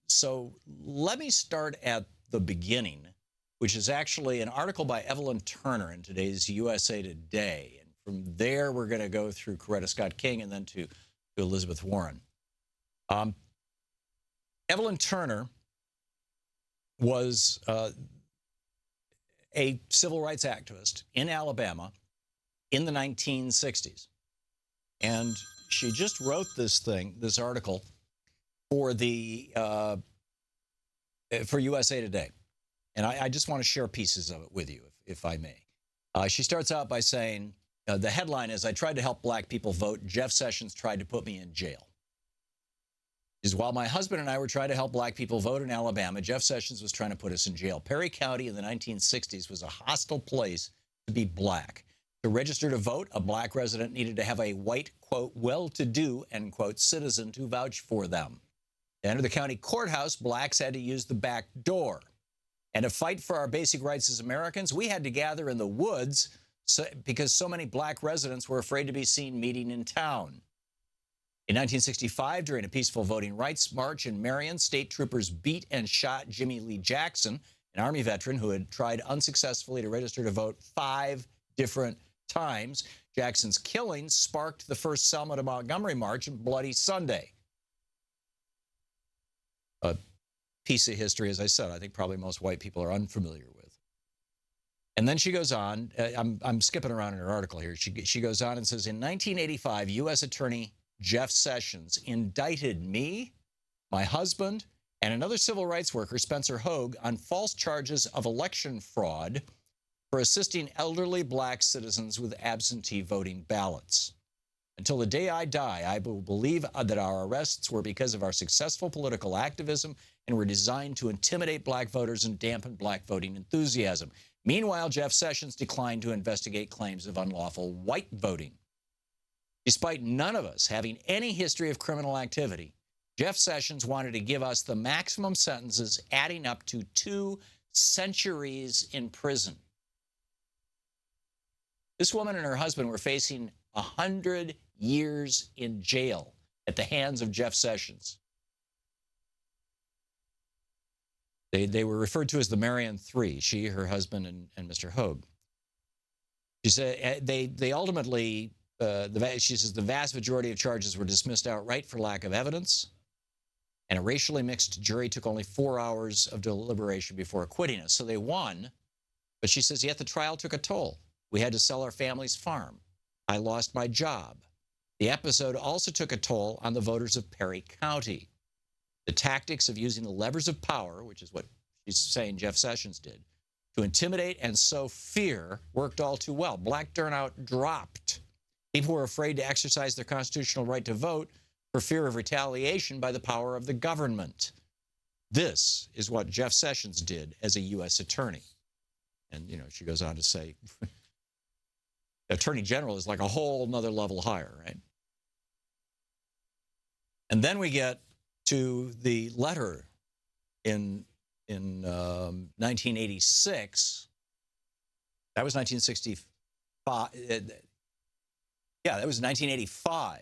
So let me start at the beginning, which is actually an article by Evelyn Turner in today's USA Today. And from there, we're going to go through Coretta Scott King and then to Elizabeth Warren. Evelyn Turner was a civil rights activist in Alabama in the 1960s. And she just wrote this article for for USA Today. And I just want to share pieces of it with you, if I may. She starts out by saying, the headline is, "I tried to help black people vote. Jeff Sessions tried to put me in jail." While my husband and I were trying to help black people vote in Alabama, Jeff Sessions was trying to put us in jail. Perry County in the 1960s was a hostile place to be black. To register to vote, a black resident needed to have a white, quote, well-to-do, end quote, citizen to vouch for them. To enter the county courthouse, blacks had to use the back door. And to fight for our basic rights as Americans, we had to gather in the woods because so many black residents were afraid to be seen meeting in town. In 1965, during a peaceful voting rights march in Marion, state troopers beat and shot Jimmy Lee Jackson, an Army veteran who had tried unsuccessfully to register to vote 5 different times. Jackson's killing sparked the first Selma to Montgomery March and Bloody Sunday. A piece of history, as I said, I think probably most white people are unfamiliar with. And then she goes on, I'm skipping around in her article here. She goes on and says, in 1985, U.S. Attorney Jeff Sessions indicted me, my husband, and another civil rights worker, Spencer Hogue, on false charges of election fraud for assisting elderly black citizens with absentee voting ballots. Until the day I die, I will believe that our arrests were because of our successful political activism and were designed to intimidate black voters and dampen black voting enthusiasm. Meanwhile, Jeff Sessions declined to investigate claims of unlawful white voting. Despite none of us having any history of criminal activity, Jeff Sessions wanted to give us the maximum sentences adding up to 2 centuries in prison. This woman and her husband were facing 100 years in jail at the hands of Jeff Sessions. They were referred to as the Marion Three, she, her husband, and Mr. Hogue. She said they ultimately, she says, the vast majority of charges were dismissed outright for lack of evidence, and a racially mixed jury took only 4 hours of deliberation before acquitting us. So they won, but she says, yet the trial took a toll. We had to sell our family's farm. I lost my job. The episode also took a toll on the voters of Perry County. The tactics of using the levers of power, which is what she's saying Jeff Sessions did, to intimidate and sow fear worked all too well. Black turnout dropped. People were afraid to exercise their constitutional right to vote for fear of retaliation by the power of the government. This is what Jeff Sessions did as a U.S. attorney. And, she goes on to say, Attorney General is like a whole nother level higher, right? And then we get to the letter in 1986. That was 1965. That was 1985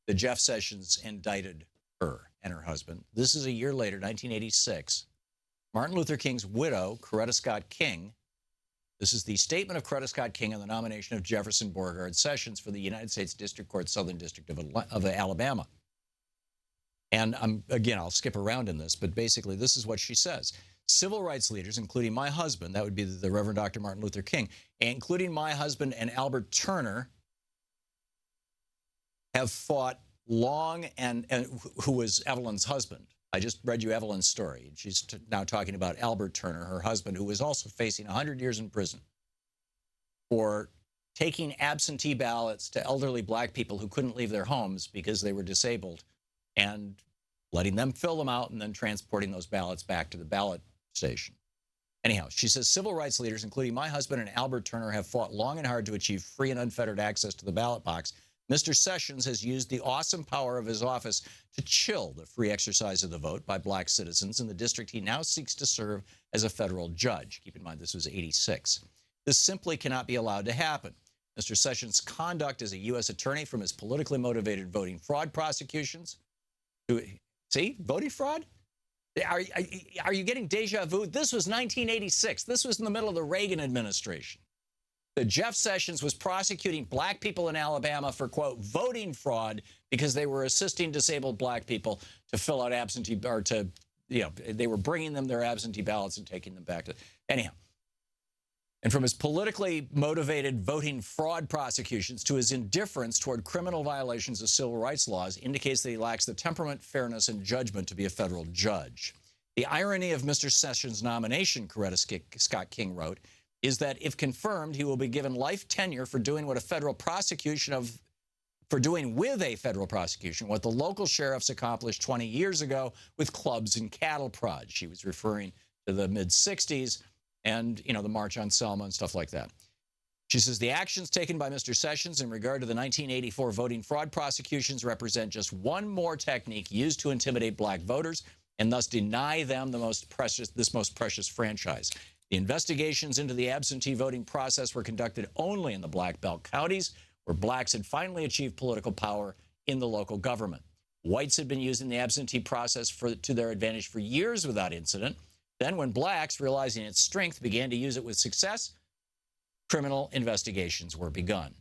that Jeff Sessions indicted her and her husband. This is a year later, 1986. Martin Luther King's widow, Coretta Scott King. This is the statement of Coretta Scott King on the nomination of Jefferson Beauregard Sessions for the United States District Court, Southern District of Alabama. And I'll skip around in this, but basically this is what she says. Civil rights leaders, including my husband, that would be the Reverend Dr. Martin Luther King, including my husband and Albert Turner, have fought long, and who was Evelyn's husband. I just read you Evelyn's story. She's now talking about Albert Turner, her husband, who was also facing 100 years in prison for taking absentee ballots to elderly black people who couldn't leave their homes because they were disabled, and letting them fill them out and then transporting those ballots back to the ballot station. Anyhow, she says, civil rights leaders, including my husband and Albert Turner, have fought long and hard to achieve free and unfettered access to the ballot box. Mr. Sessions has used the awesome power of his office to chill the free exercise of the vote by black citizens in the district he now seeks to serve as a federal judge. Keep in mind, this was 86. This simply cannot be allowed to happen. Mr. Sessions' conduct as a U.S. attorney, from his politically motivated voting fraud prosecutions to, see, voting fraud, Are you getting deja vu? This was 1986. This was in the middle of the Reagan administration. That Jeff Sessions was prosecuting black people in Alabama for, quote, voting fraud because they were assisting disabled black people to fill out absentee, or to, you know, they were bringing them their absentee ballots and taking them back to, anyhow. And from his politically motivated voting fraud prosecutions to his indifference toward criminal violations of civil rights laws indicates that he lacks the temperament, fairness, and judgment to be a federal judge. The irony of Mr. Sessions' nomination, Coretta Scott King wrote, is that if confirmed, he will be given life tenure for doing what a federal prosecution what the local sheriffs accomplished 20 years ago with clubs and cattle prods. She was referring to the mid-'60s and, you know, the March on Selma and stuff like that. She says the actions taken by Mr. Sessions in regard to the 1984 voting fraud prosecutions represent just one more technique used to intimidate black voters and thus deny them this most precious franchise. The investigations into the absentee voting process were conducted only in the Black Belt counties, where blacks had finally achieved political power in the local government. Whites had been using the absentee process to their advantage for years without incident. Then when blacks, realizing its strength, began to use it with success, criminal investigations were begun.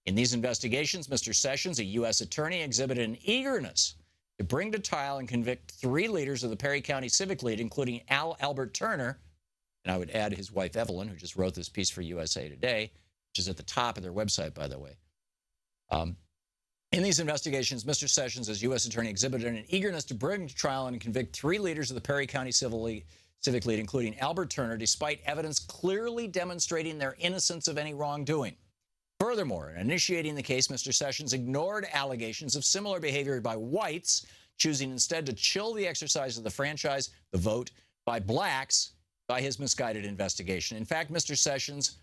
In these investigations, Mr. Sessions, a U.S. attorney, exhibited an eagerness to bring to trial and convict 3 leaders of the Perry County Civic League, including Albert Turner, and I would add his wife, Evelyn, who just wrote this piece for USA Today, which is at the top of their website, by the way. In these investigations, Mr. Sessions, as U.S. attorney, exhibited an eagerness to bring to trial and convict 3 leaders of the Perry County Civic League, including Albert Turner, despite evidence clearly demonstrating their innocence of any wrongdoing. Furthermore, in initiating the case, Mr. Sessions ignored allegations of similar behavior by whites, choosing instead to chill the exercise of the franchise, the vote, by blacks, by his misguided investigation. In fact, Mr. Sessions,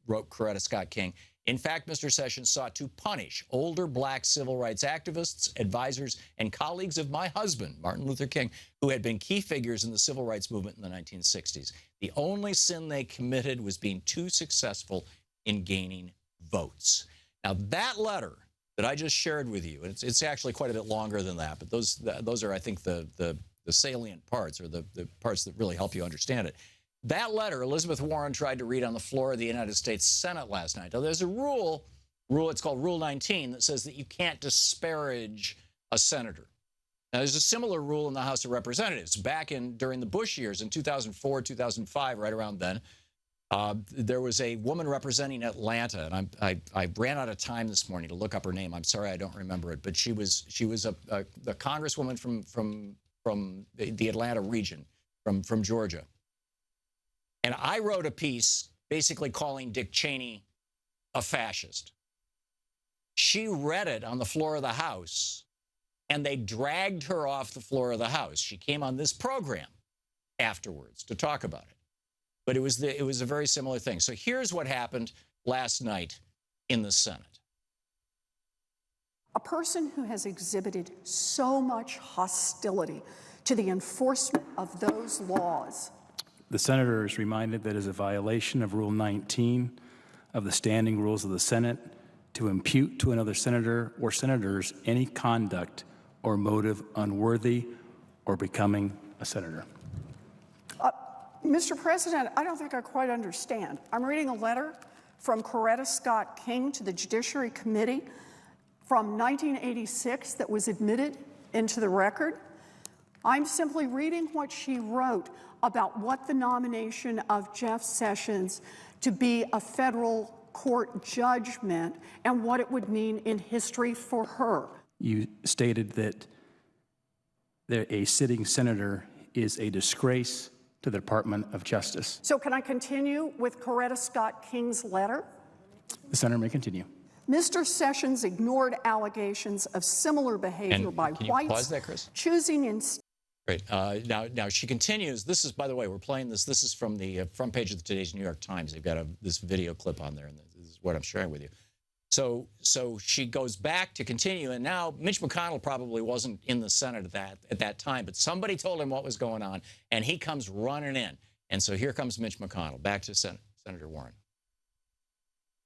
wrote Coretta Scott King, in fact, Mr. Sessions sought to punish older black civil rights activists, advisors, and colleagues of my husband, Martin Luther King, who had been key figures in the civil rights movement in the 1960s. The only sin they committed was being too successful in gaining votes. Now, that letter that I just shared with you, and it's actually quite a bit longer than that, but those are, I think, the salient parts, or the parts that really help you understand it. That letter, Elizabeth Warren tried to read on the floor of the United States Senate last night. Now, there's a rule, it's called Rule 19, that says that you can't disparage a senator. Now, there's a similar rule in the House of Representatives. Back during the Bush years, in 2004, 2005, right around then, there was a woman representing Atlanta, and I ran out of time this morning to look up her name. I'm sorry I don't remember it, but she was a congresswoman from the Atlanta region, from Georgia. And I wrote a piece basically calling Dick Cheney a fascist. She read it on the floor of the House, and they dragged her off the floor of the House. She came on this program afterwards to talk about it. But it was a very similar thing. So here's what happened last night in the Senate. A person who has exhibited so much hostility to the enforcement of those laws. The senator is reminded that it is a violation of Rule 19 of the standing rules of the Senate to impute to another senator or senators any conduct or motive unworthy or becoming a senator. Mr. President, I don't think I quite understand. I'm reading a letter from Coretta Scott King to the Judiciary Committee from 1986 that was admitted into the record. I'm simply reading what she wrote about what the nomination of Jeff Sessions to be a federal court judge meant and what it would mean in history for her. You stated that a sitting senator is a disgrace to the Department of Justice. So can I continue with Coretta Scott King's letter? The senator may continue. Mr. Sessions ignored allegations of similar behavior by can you whites, pause that, Chris? choosing instead. Great. Now she continues. This is, by the way, we're playing this. This is from the front page of today's New York Times. They've got this video clip on there, and this is what I'm sharing with you. So she goes back to continue, and now Mitch McConnell probably wasn't in the Senate at that time, but somebody told him what was going on, and he comes running in. And so here comes Mitch McConnell. Back to Senator Warren.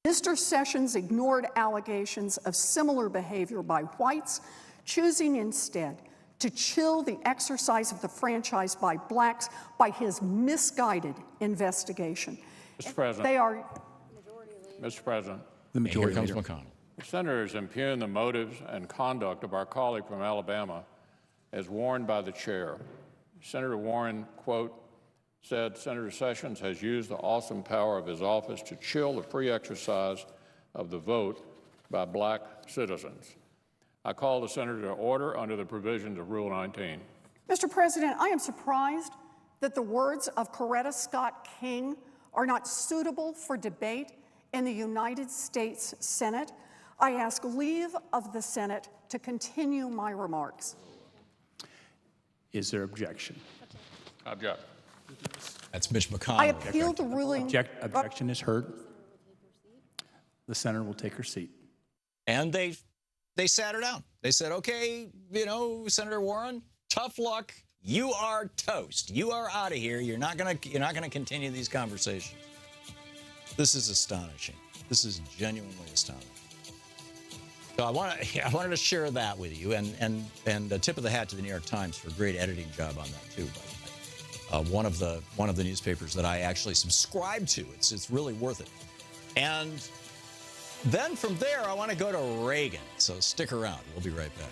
Mr. Sessions ignored allegations of similar behavior by whites, choosing instead to chill the exercise of the franchise by blacks by his misguided investigation. Mr. President. They are. Mr. President. The majority Here comes leader. McConnell. The senators impugn the motives and conduct of our colleague from Alabama as warned by the chair. Senator Warren, quote, said Senator Sessions has used the awesome power of his office to chill the free exercise of the vote by black citizens. I call the senator to order under the provisions of Rule 19. Mr. President, I am surprised that the words of Coretta Scott King are not suitable for debate in the United States Senate. I ask leave of the Senate to continue my remarks. Is there objection? Object. That's Mitch McConnell. I appeal the ruling. Objection is heard. The senator will take her seat. And they sat her down. They said, okay, you know, Senator Warren, tough luck. You are toast. You are out of here. You're not gonna continue these conversations. This is astonishing. This is genuinely astonishing. So I wanted to share that with you, and a tip of the hat to the New York Times for a great editing job on that too. By the way, one of the newspapers that I actually subscribe to. It's really worth it. And then from there, I want to go to Reagan. So stick around. We'll be right back.